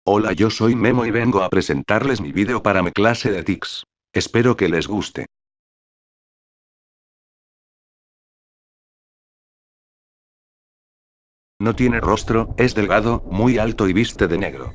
Hola, yo soy Memo y vengo a presentarles mi vídeo para mi clase de TICS. Espero que les guste. No tiene rostro, es delgado, muy alto y viste de negro.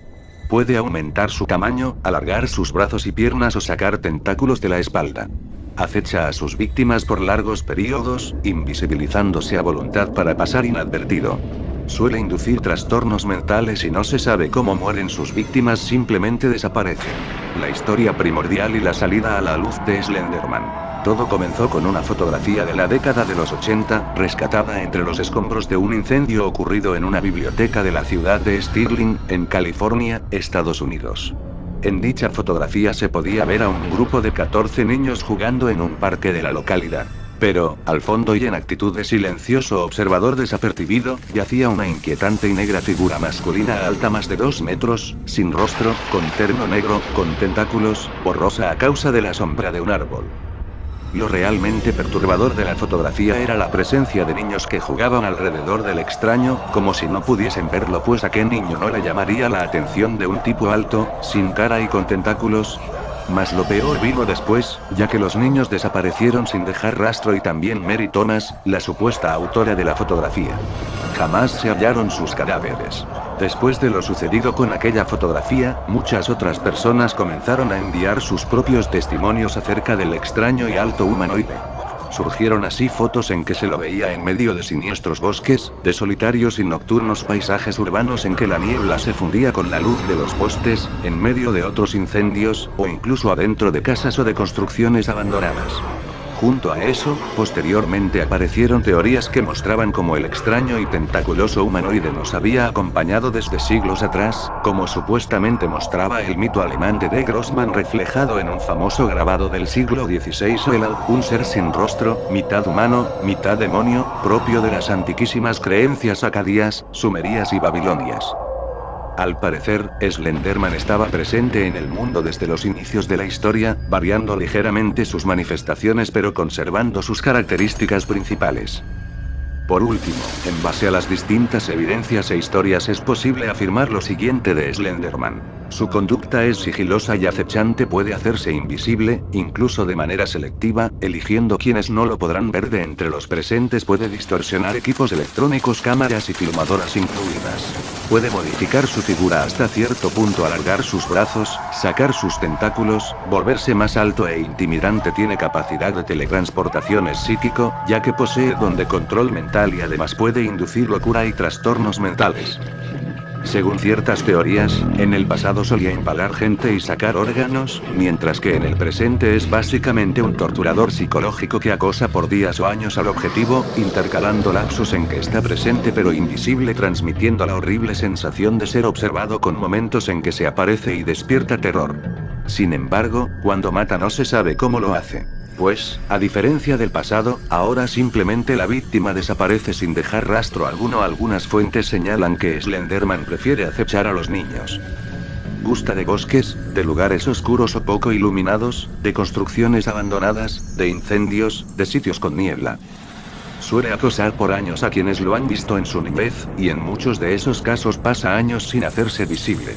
Puede aumentar su tamaño, alargar sus brazos y piernas o sacar tentáculos de la espalda. Acecha a sus víctimas por largos periodos, invisibilizándose a voluntad para pasar inadvertido. Suele inducir trastornos mentales y no se sabe cómo mueren sus víctimas, simplemente desaparecen. La historia primordial y la salida a la luz de Slenderman. Todo comenzó con una fotografía de la década de los 80, rescatada entre los escombros de un incendio ocurrido en una biblioteca de la ciudad de Stirling, en California, Estados Unidos. En dicha fotografía se podía ver a un grupo de 14 niños jugando en un parque de la localidad. Pero, al fondo y en actitud de silencioso observador desapercibido, yacía una inquietante y negra figura masculina alta más de 2 metros, sin rostro, con terno negro, con tentáculos, borrosa a causa de la sombra de un árbol. Lo realmente perturbador de la fotografía era la presencia de niños que jugaban alrededor del extraño, como si no pudiesen verlo, pues a qué niño no le llamaría la atención de un tipo alto, sin cara y con tentáculos. Mas lo peor vino después, ya que los niños desaparecieron sin dejar rastro, y también Mary Thomas, la supuesta autora de la fotografía. Jamás se hallaron sus cadáveres. Después de lo sucedido con aquella fotografía, muchas otras personas comenzaron a enviar sus propios testimonios acerca del extraño y alto humanoide. Surgieron así fotos en que se lo veía en medio de siniestros bosques, de solitarios y nocturnos paisajes urbanos en que la niebla se fundía con la luz de los postes, en medio de otros incendios, o incluso adentro de casas o de construcciones abandonadas. Junto a eso, posteriormente aparecieron teorías que mostraban cómo el extraño y tentaculoso humanoide nos había acompañado desde siglos atrás, como supuestamente mostraba el mito alemán de D. Grossman reflejado en un famoso grabado del siglo XVI, Oelal, un ser sin rostro, mitad humano, mitad demonio, propio de las antiquísimas creencias acadias, sumerias y babilonias. Al parecer, Slenderman estaba presente en el mundo desde los inicios de la historia, variando ligeramente sus manifestaciones pero conservando sus características principales. Por último, en base a las distintas evidencias e historias es posible afirmar lo siguiente de Slenderman. Su conducta es sigilosa y acechante, puede hacerse invisible, incluso de manera selectiva, eligiendo quienes no lo podrán ver de entre los presentes, puede distorsionar equipos electrónicos, cámaras y filmadoras incluidas. Puede modificar su figura hasta cierto punto, alargar sus brazos, sacar sus tentáculos, volverse más alto e intimidante, tiene capacidad de teletransportación, es psíquico, ya que posee don de control mental y además puede inducir locura y trastornos mentales. Según ciertas teorías, en el pasado solía empalar gente y sacar órganos, mientras que en el presente es básicamente un torturador psicológico que acosa por días o años al objetivo, intercalando lapsos en que está presente pero invisible, transmitiendo la horrible sensación de ser observado, con momentos en que se aparece y despierta terror. Sin embargo, cuando mata no se sabe cómo lo hace. Pues, a diferencia del pasado, ahora simplemente la víctima desaparece sin dejar rastro alguno. Algunas fuentes señalan que Slenderman prefiere acechar a los niños. Gusta de bosques, de lugares oscuros o poco iluminados, de construcciones abandonadas, de incendios, de sitios con niebla. Suele acosar por años a quienes lo han visto en su niñez, y en muchos de esos casos pasa años sin hacerse visible.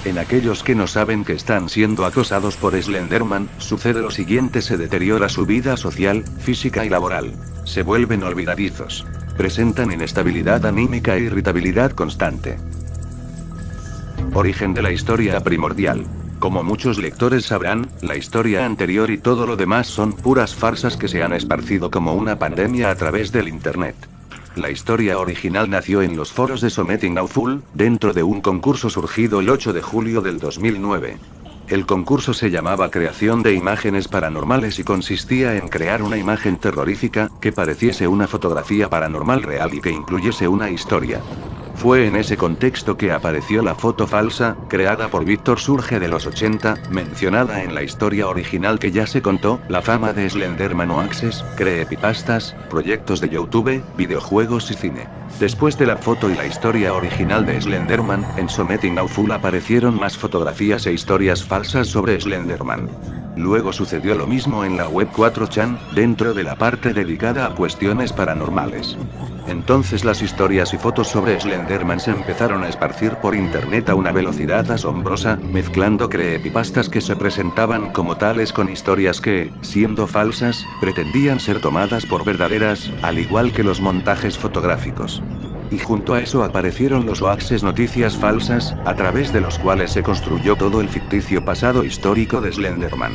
En aquellos que no saben que están siendo acosados por Slenderman, sucede lo siguiente: se deteriora su vida social, física y laboral. Se vuelven olvidadizos. Presentan inestabilidad anímica e irritabilidad constante. Origen de la historia primordial. Como muchos lectores sabrán, la historia anterior y todo lo demás son puras farsas que se han esparcido como una pandemia a través del internet. La historia original nació en los foros de Something Awful, dentro de un concurso surgido el 8 de julio del 2009. El concurso se llamaba Creación de Imágenes Paranormales y consistía en crear una imagen terrorífica, que pareciese una fotografía paranormal real y que incluyese una historia. Fue en ese contexto que apareció la foto falsa, creada por Víctor Surge de los 80, mencionada en la historia original que ya se contó. La fama de Slenderman o Access, creepypastas, proyectos de YouTube, videojuegos y cine. Después de la foto y la historia original de Slenderman, en Something Awful aparecieron más fotografías e historias falsas sobre Slenderman. Luego sucedió lo mismo en la web 4chan, dentro de la parte dedicada a cuestiones paranormales. Entonces las historias y fotos sobre Slenderman Slenderman se empezaron a esparcir por internet a una velocidad asombrosa, mezclando creepypastas que se presentaban como tales con historias que, siendo falsas, pretendían ser tomadas por verdaderas, al igual que los montajes fotográficos. Y junto a eso aparecieron los hoaxes, noticias falsas, a través de los cuales se construyó todo el ficticio pasado histórico de Slenderman.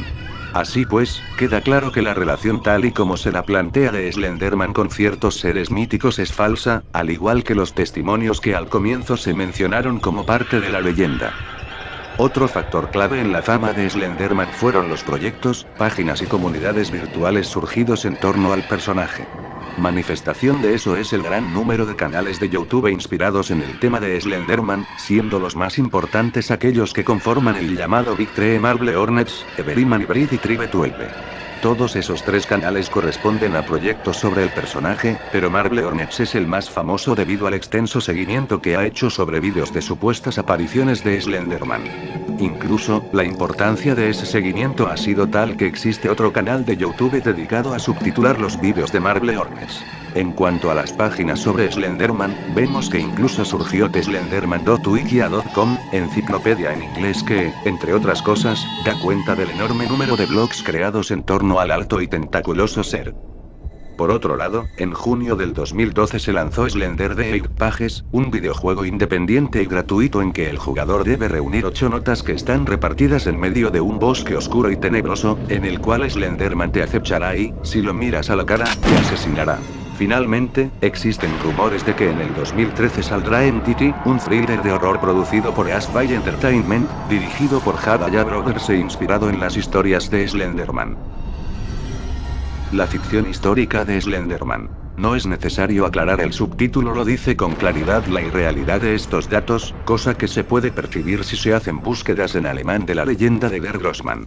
Así pues, queda claro que la relación tal y como se la plantea de Slenderman con ciertos seres míticos es falsa, al igual que los testimonios que al comienzo se mencionaron como parte de la leyenda. Otro factor clave en la fama de Slenderman fueron los proyectos, páginas y comunidades virtuales surgidos en torno al personaje. Manifestación de eso es el gran número de canales de YouTube inspirados en el tema de Slenderman, siendo los más importantes aquellos que conforman el llamado Big Tree: Marble Hornets, Everyman Hybrid y Tribe 12. Todos esos tres canales corresponden a proyectos sobre el personaje, pero Marble Hornets es el más famoso debido al extenso seguimiento que ha hecho sobre vídeos de supuestas apariciones de Slenderman. Incluso, la importancia de ese seguimiento ha sido tal que existe otro canal de YouTube dedicado a subtitular los vídeos de Marble Hornets. En cuanto a las páginas sobre Slenderman, vemos que incluso surgió slenderman.wikia.com, enciclopedia en inglés que, entre otras cosas, da cuenta del enorme número de blogs creados en torno al alto y tentaculoso ser. Por otro lado, en junio del 2012 se lanzó Slender The Eight Pages, un videojuego independiente y gratuito en que el jugador debe reunir 8 notas que están repartidas en medio de un bosque oscuro y tenebroso, en el cual Slenderman te acechará y, si lo miras a la cara, te asesinará. Finalmente, existen rumores de que en el 2013 saldrá Entity, un thriller de horror producido por Ash by Entertainment, dirigido por Hadaya Brothers e inspirado en las historias de Slenderman. La ficción histórica de Slenderman. No es necesario aclarar, el subtítulo lo dice con claridad, la irrealidad de estos datos, cosa que se puede percibir si se hacen búsquedas en alemán de la leyenda de Der Grossmann.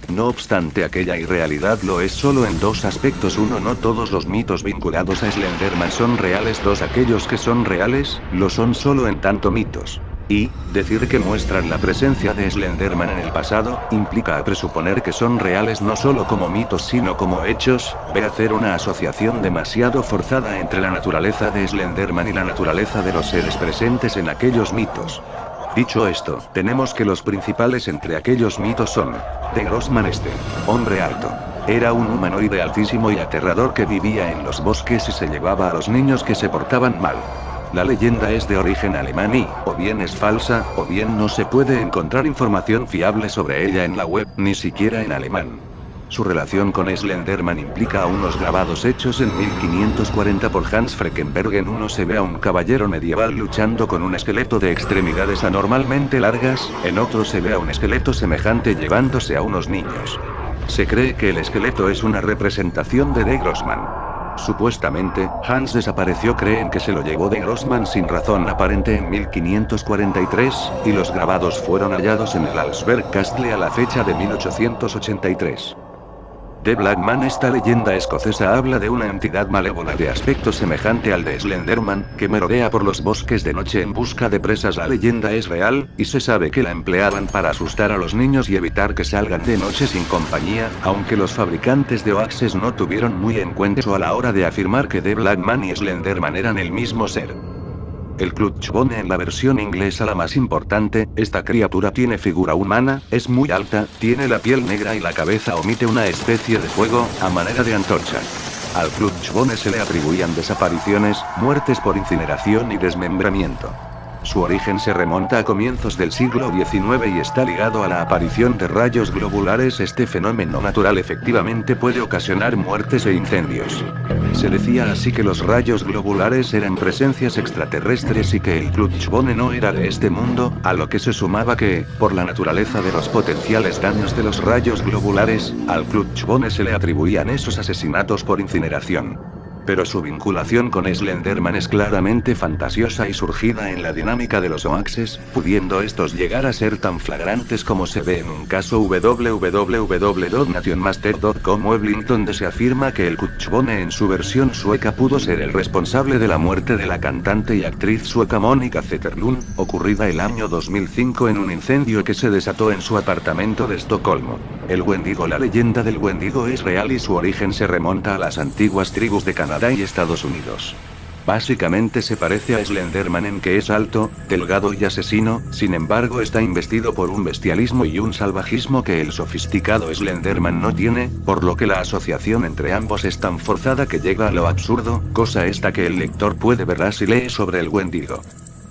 No obstante, aquella irrealidad lo es solo en dos aspectos: uno, no todos los mitos vinculados a Slenderman son reales; dos, aquellos que son reales, lo son solo en tanto mitos. Y, decir que muestran la presencia de Slenderman en el pasado, implica a presuponer que son reales no solo como mitos sino como hechos, ve hacer una asociación demasiado forzada entre la naturaleza de Slenderman y la naturaleza de los seres presentes en aquellos mitos. Dicho esto, tenemos que los principales entre aquellos mitos son: Der Grossmann, hombre alto. Era un humanoide altísimo y aterrador que vivía en los bosques y se llevaba a los niños que se portaban mal. La leyenda es de origen alemán y, o bien es falsa, o bien no se puede encontrar información fiable sobre ella en la web, ni siquiera en alemán. Su relación con Slenderman implica a unos grabados hechos en 1540 por Hans Freckenberg. En uno se ve a un caballero medieval luchando con un esqueleto de extremidades anormalmente largas, en otro se ve a un esqueleto semejante llevándose a unos niños. Se cree que el esqueleto es una representación de Der Grossmann. Supuestamente, Hans desapareció, creen que se lo llevó Der Grossmann sin razón aparente en 1543, y los grabados fueron hallados en el Alsberg Castle a la fecha de 1883. The Black Man. Esta leyenda escocesa habla de una entidad malévola de aspecto semejante al de Slenderman, que merodea por los bosques de noche en busca de presas. La leyenda es real, y se sabe que la empleaban para asustar a los niños y evitar que salgan de noche sin compañía, aunque los fabricantes de hoaxes no tuvieron muy en cuenta eso a la hora de afirmar que The Black Man y Slenderman eran el mismo ser. El Clutchbone. En la versión inglesa, la más importante, esta criatura tiene figura humana, es muy alta, tiene la piel negra y la cabeza emite una especie de fuego, a manera de antorcha. Al Clutchbone se le atribuían desapariciones, muertes por incineración y desmembramiento. Su origen se remonta a comienzos del siglo XIX y está ligado a la aparición de rayos globulares. Este fenómeno natural efectivamente puede ocasionar muertes e incendios. Se decía así que los rayos globulares eran presencias extraterrestres y que el Clutchbone no era de este mundo, a lo que se sumaba que, por la naturaleza de los potenciales daños de los rayos globulares, al Clutchbone se le atribuían esos asesinatos por incineración. Pero su vinculación con Slenderman es claramente fantasiosa y surgida en la dinámica de los hoaxes, pudiendo estos llegar a ser tan flagrantes como se ve en un caso www.nationmaster.com Weblink, donde se afirma que el Clutchbone en su versión sueca pudo ser el responsable de la muerte de la cantante y actriz sueca Monica Zetterlund, ocurrida el año 2005 en un incendio que se desató en su apartamento de Estocolmo. El Wendigo. La leyenda del Wendigo es real y su origen se remonta a las antiguas tribus de Canadá y Estados Unidos. Básicamente se parece a Slenderman en que es alto, delgado y asesino, sin embargo está investido por un bestialismo y un salvajismo que el sofisticado Slenderman no tiene, por lo que la asociación entre ambos es tan forzada que llega a lo absurdo, cosa esta que el lector puede verla si lee sobre el Wendigo.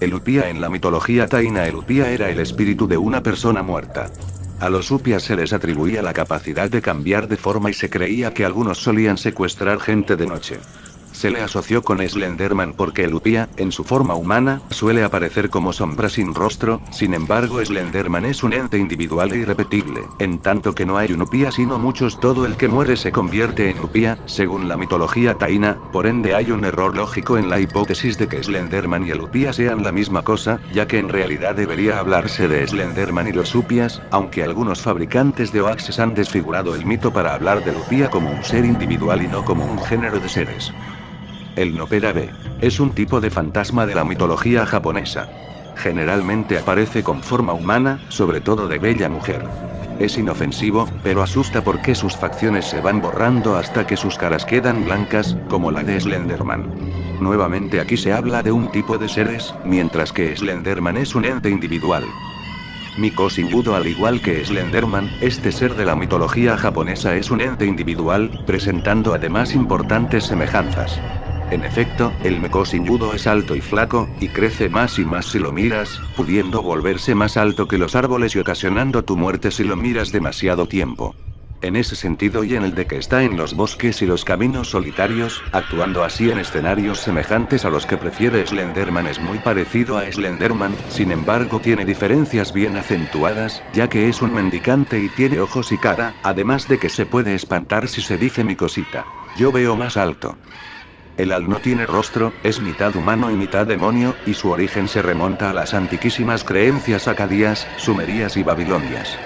El Upia en la mitología taína. El Upia era el espíritu de una persona muerta. A los Upias se les atribuía la capacidad de cambiar de forma y se creía que algunos solían secuestrar gente de noche. Se le asoció con Slenderman porque el Upia, en su forma humana, suele aparecer como sombra sin rostro, sin embargo Slenderman es un ente individual e irrepetible, en tanto que no hay un Upia sino muchos. Todo el que muere se convierte en Upia, según la mitología taína, por ende hay un error lógico en la hipótesis de que Slenderman y el Upia sean la misma cosa, ya que en realidad debería hablarse de Slenderman y los Upias, aunque algunos fabricantes de hoaxes han desfigurado el mito para hablar del Upia como un ser individual y no como un género de seres. El Nopera B. Es un tipo de fantasma de la mitología japonesa. Generalmente aparece con forma humana, sobre todo de bella mujer. Es inofensivo, pero asusta porque sus facciones se van borrando hasta que sus caras quedan blancas, como la de Slenderman. Nuevamente aquí se habla de un tipo de seres, mientras que Slenderman es un ente individual. Mikoshi Budo. Al igual que Slenderman, este ser de la mitología japonesa es un ente individual, presentando además importantes semejanzas. En efecto, el Mikoshi Budo es alto y flaco, y crece más y más si lo miras, pudiendo volverse más alto que los árboles y ocasionando tu muerte si lo miras demasiado tiempo. En ese sentido y en el de que está en los bosques y los caminos solitarios, actuando así en escenarios semejantes a los que prefiere Slenderman, es muy parecido a Slenderman, sin embargo tiene diferencias bien acentuadas, ya que es un mendicante y tiene ojos y cara, además de que se puede espantar si se dice mi cosita. Yo veo más alto. El Al no tiene rostro, es mitad humano y mitad demonio, y su origen se remonta a las antiquísimas creencias acadias, sumerias y babilonias.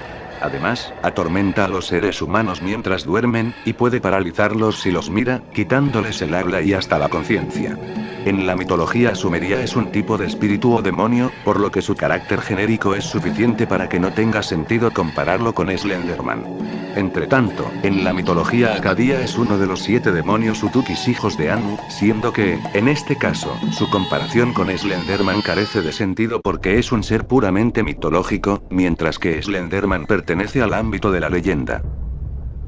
Además, atormenta a los seres humanos mientras duermen, y puede paralizarlos si los mira, quitándoles el habla y hasta la conciencia. En la mitología sumeria es un tipo de espíritu o demonio, por lo que su carácter genérico es suficiente para que no tenga sentido compararlo con Slenderman. Entretanto, en la mitología acadia es uno de los 7 demonios Utukis hijos de Anu, siendo que, en este caso, su comparación con Slenderman carece de sentido porque es un ser puramente mitológico, mientras que Slenderman pertenece al ámbito de la leyenda.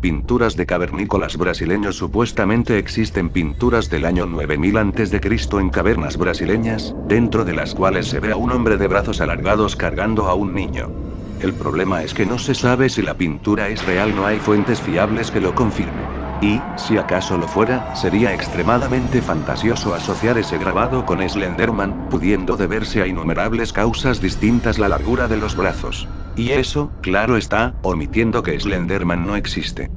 Pinturas de cavernícolas brasileños. Supuestamente existen pinturas del año 9000 a.C. en cavernas brasileñas, dentro de las cuales se ve a un hombre de brazos alargados cargando a un niño. El problema es que no se sabe si la pintura es real, no hay fuentes fiables que lo confirmen. Y, si acaso lo fuera, sería extremadamente fantasioso asociar ese grabado con Slenderman, pudiendo deberse a innumerables causas distintas la largura de los brazos. Y eso, claro está, omitiendo que Slenderman no existe.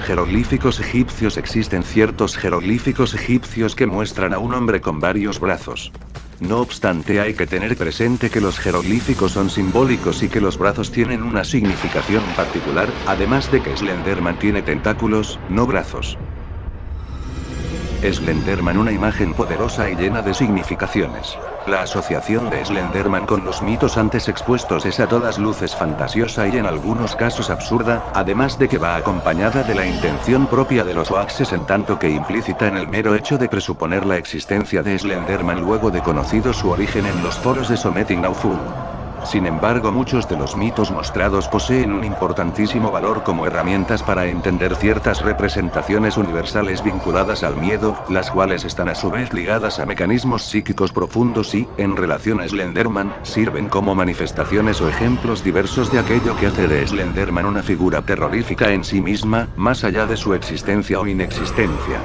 Jeroglíficos egipcios. Existen ciertos jeroglíficos egipcios que muestran a un hombre con varios brazos. No obstante, hay que tener presente que los jeroglíficos son simbólicos y que los brazos tienen una significación particular, además de que Slenderman tiene tentáculos, no brazos. Slenderman, una imagen poderosa y llena de significaciones. La asociación de Slenderman con los mitos antes expuestos es a todas luces fantasiosa y en algunos casos absurda, además de que va acompañada de la intención propia de los hoaxes en tanto que implícita en el mero hecho de presuponer la existencia de Slenderman luego de conocido su origen en los foros de Something Awful. Sin embargo, muchos de los mitos mostrados poseen un importantísimo valor como herramientas para entender ciertas representaciones universales vinculadas al miedo, las cuales están a su vez ligadas a mecanismos psíquicos profundos y, en relación a Slenderman, sirven como manifestaciones o ejemplos diversos de aquello que hace de Slenderman una figura terrorífica en sí misma, más allá de su existencia o inexistencia.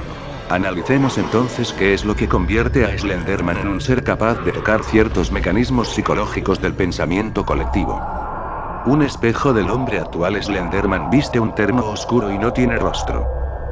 Analicemos entonces qué es lo que convierte a Slenderman en un ser capaz de tocar ciertos mecanismos psicológicos del pensamiento colectivo. Un espejo del hombre actual. Slenderman viste un terno oscuro y no tiene rostro.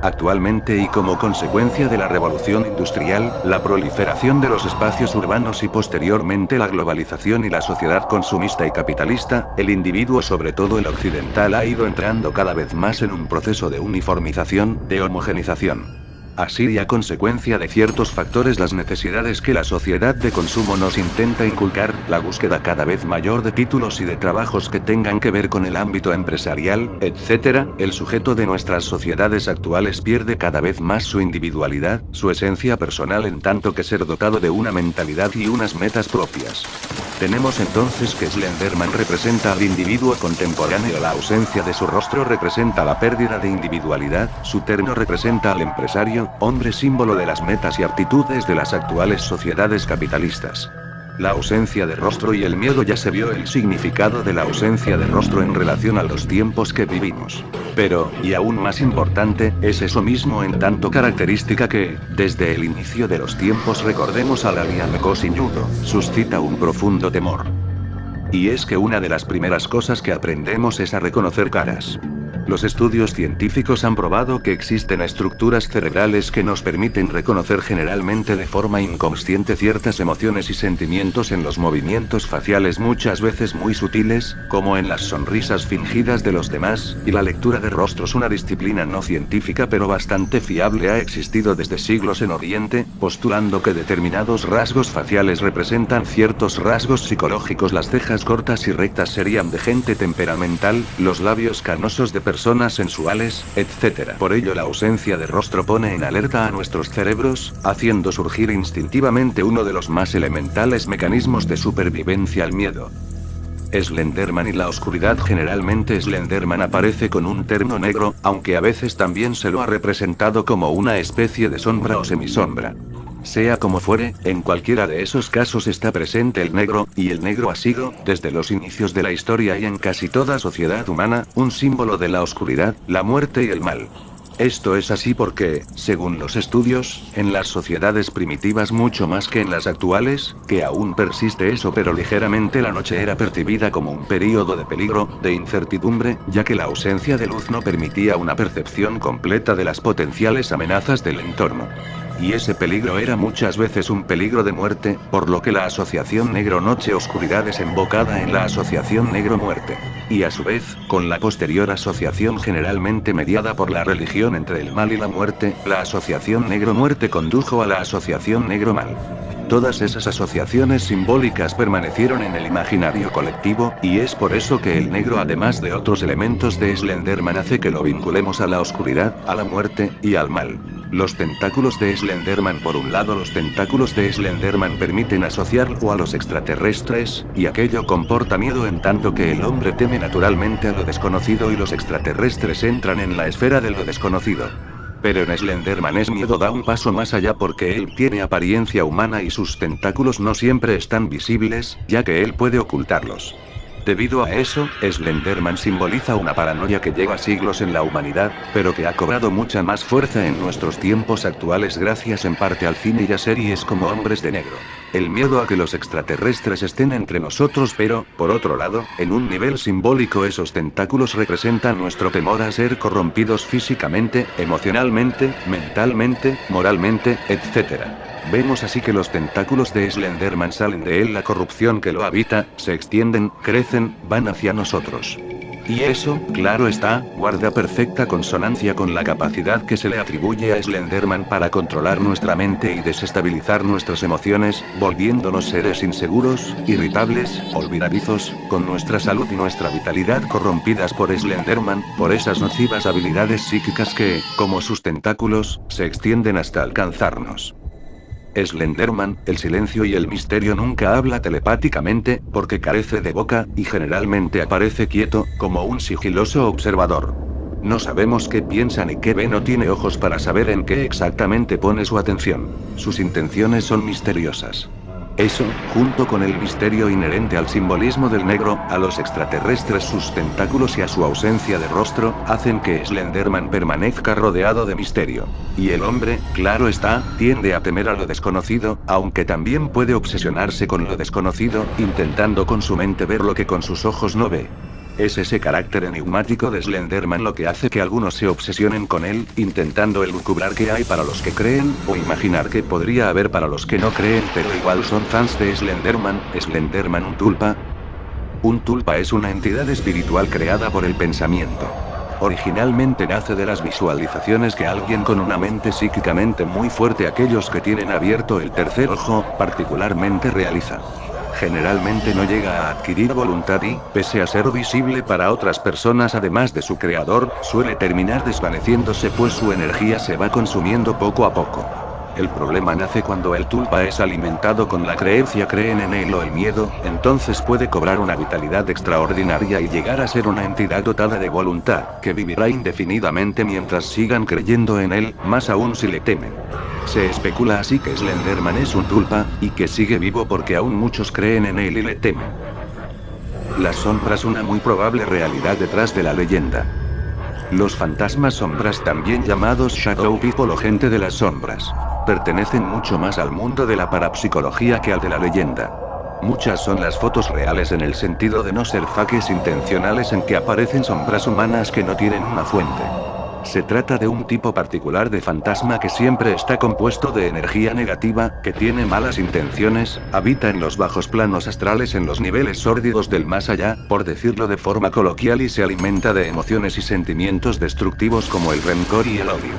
Actualmente, y como consecuencia de la revolución industrial, la proliferación de los espacios urbanos y posteriormente la globalización y la sociedad consumista y capitalista, el individuo, sobre todo el occidental, ha ido entrando cada vez más en un proceso de uniformización, de homogenización. Así y a consecuencia de ciertos factores las necesidades que la sociedad de consumo nos intenta inculcar, la búsqueda cada vez mayor de títulos y de trabajos que tengan que ver con el ámbito empresarial, etc., el sujeto de nuestras sociedades actuales pierde cada vez más su individualidad, su esencia personal en tanto que ser dotado de una mentalidad y unas metas propias. Tenemos entonces que Slenderman representa al individuo contemporáneo, la ausencia de su rostro representa la pérdida de individualidad, su terno representa al empresario, hombre símbolo de las metas y aptitudes de las actuales sociedades capitalistas. La ausencia de rostro y el miedo. Ya se vio el significado de la ausencia de rostro en relación a los tiempos que vivimos. Pero, y aún más importante, es eso mismo en tanto característica que, desde el inicio de los tiempos recordemos al aliameco sin yudo, suscita un profundo temor. Y es que una de las primeras cosas que aprendemos es a reconocer caras. Los estudios científicos han probado que existen estructuras cerebrales que nos permiten reconocer generalmente de forma inconsciente ciertas emociones y sentimientos en los movimientos faciales muchas veces muy sutiles, como en las sonrisas fingidas de los demás, y la lectura de rostros. Una disciplina no científica pero bastante fiable ha existido desde siglos en Oriente, postulando que determinados rasgos faciales representan ciertos rasgos psicológicos. Las cejas cortas y rectas serían de gente temperamental, los labios canosos de personas sensuales, etc. Por ello la ausencia de rostro pone en alerta a nuestros cerebros, haciendo surgir instintivamente uno de los más elementales mecanismos de supervivencia: el miedo. Slenderman y la oscuridad. Generalmente Slenderman aparece con un terno negro, aunque a veces también se lo ha representado como una especie de sombra o semisombra. Sea como fuere, en cualquiera de esos casos está presente el negro, y el negro ha sido, desde los inicios de la historia y en casi toda sociedad humana, un símbolo de la oscuridad, la muerte y el mal. Esto es así porque, según los estudios, en las sociedades primitivas mucho más que en las actuales, que aún persiste eso, pero ligeramente, la noche era percibida como un período de peligro, de incertidumbre, ya que la ausencia de luz no permitía una percepción completa de las potenciales amenazas del entorno. Y ese peligro era muchas veces un peligro de muerte, por lo que la asociación negro-noche-oscuridad desembocada en la asociación negro-muerte. Y a su vez, con la posterior asociación generalmente mediada por la religión entre el mal y la muerte, la asociación negro-muerte condujo a la asociación negro-mal. Todas esas asociaciones simbólicas permanecieron en el imaginario colectivo, y es por eso que el negro, además de otros elementos de Slenderman, hace que lo vinculemos a la oscuridad, a la muerte, y al mal. Los tentáculos de Slenderman. Por un lado, los tentáculos de Slenderman permiten asociarlo a los extraterrestres, y aquello comporta miedo en tanto que el hombre teme naturalmente a lo desconocido y los extraterrestres entran en la esfera de lo desconocido. Pero en Slenderman es miedo da un paso más allá porque él tiene apariencia humana y sus tentáculos no siempre están visibles, ya que él puede ocultarlos. Debido a eso, Slenderman simboliza una paranoia que lleva siglos en la humanidad, pero que ha cobrado mucha más fuerza en nuestros tiempos actuales gracias en parte al cine y a series como Hombres de Negro. El miedo a que los extraterrestres estén entre nosotros, pero, por otro lado, en un nivel simbólico esos tentáculos representan nuestro temor a ser corrompidos físicamente, emocionalmente, mentalmente, moralmente, etc. Vemos así que los tentáculos de Slenderman salen de él, la corrupción que lo habita, se extienden, crecen, van hacia nosotros. Y eso, claro está, guarda perfecta consonancia con la capacidad que se le atribuye a Slenderman para controlar nuestra mente y desestabilizar nuestras emociones, volviéndonos seres inseguros, irritables, olvidadizos, con nuestra salud y nuestra vitalidad corrompidas por Slenderman, por esas nocivas habilidades psíquicas que, como sus tentáculos, se extienden hasta alcanzarnos. Slenderman, el silencio y el misterio. Nunca habla telepáticamente, porque carece de boca, y generalmente aparece quieto, como un sigiloso observador. No sabemos qué piensa ni qué ve, no tiene ojos para saber en qué exactamente pone su atención. Sus intenciones son misteriosas. Eso, junto con el misterio inherente al simbolismo del negro, a los extraterrestres, sus tentáculos y a su ausencia de rostro, hacen que Slenderman permanezca rodeado de misterio. Y el hombre, claro está, tiende a temer a lo desconocido, aunque también puede obsesionarse con lo desconocido, intentando con su mente ver lo que con sus ojos no ve. Es ese carácter enigmático de Slenderman lo que hace que algunos se obsesionen con él, intentando elucubrar qué hay para los que creen, o imaginar qué podría haber para los que no creen, pero igual son fans de Slenderman. Un tulpa. Un tulpa es una entidad espiritual creada por el pensamiento. Originalmente nace de las visualizaciones que alguien con una mente psíquicamente muy fuerte, aquellos que tienen abierto el tercer ojo, particularmente realiza. Generalmente no llega a adquirir voluntad y, pese a ser visible para otras personas además de su creador, suele terminar desvaneciéndose pues su energía se va consumiendo poco a poco. El problema nace cuando el tulpa es alimentado con la creencia creen en él o el miedo, entonces puede cobrar una vitalidad extraordinaria y llegar a ser una entidad dotada de voluntad, que vivirá indefinidamente mientras sigan creyendo en él, más aún si le temen. Se especula así que Slenderman es un tulpa, y que sigue vivo porque aún muchos creen en él y le temen. Las sombras, una muy probable realidad detrás de la leyenda. Los fantasmas sombras, también llamados Shadow People o gente de las sombras, pertenecen mucho más al mundo de la parapsicología que al de la leyenda. Muchas son las fotos reales en el sentido de no ser fakes intencionales en que aparecen sombras humanas que no tienen una fuente. Se trata de un tipo particular de fantasma que siempre está compuesto de energía negativa, que tiene malas intenciones, habita en los bajos planos astrales en los niveles sórdidos del más allá, por decirlo de forma coloquial, y se alimenta de emociones y sentimientos destructivos como el rencor y el odio.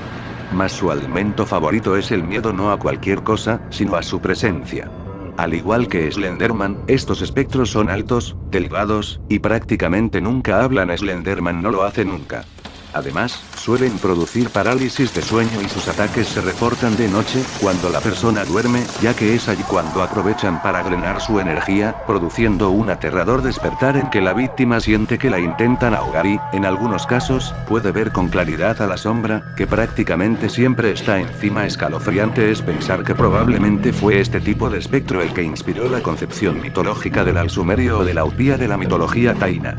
Mas su alimento favorito es el miedo, no a cualquier cosa, sino a su presencia. Al igual que Slenderman, estos espectros son altos, delgados, y prácticamente nunca hablan. Slenderman no lo hace nunca. Además, suelen producir parálisis de sueño y sus ataques se reportan de noche, cuando la persona duerme, ya que es allí cuando aprovechan para drenar su energía, produciendo un aterrador despertar en que la víctima siente que la intentan ahogar y, en algunos casos, puede ver con claridad a la sombra, que prácticamente siempre está encima. Escalofriante es pensar que probablemente fue este tipo de espectro el que inspiró la concepción mitológica del Al-Sumerio o de la Upía de la mitología taína.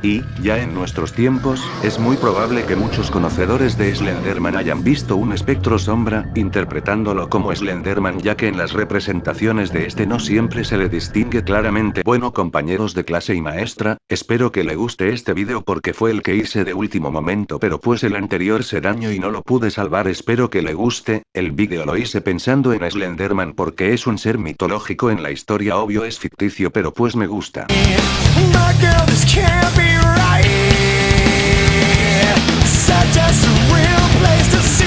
Y, ya en nuestros tiempos, es muy probable que muchos conocedores de Slenderman hayan visto un espectro sombra, interpretándolo como Slenderman, ya que en las representaciones de este no siempre se le distingue claramente. Bueno, compañeros de clase y maestra, espero que le guste este vídeo porque fue el que hice de último momento, pero pues el anterior se dañó y no lo pude salvar. Espero que le guste. El vídeo lo hice pensando en Slenderman porque es un ser mitológico en la historia, obvio es ficticio, pero pues me gusta. My girl, this can't be right. Such a surreal place to see.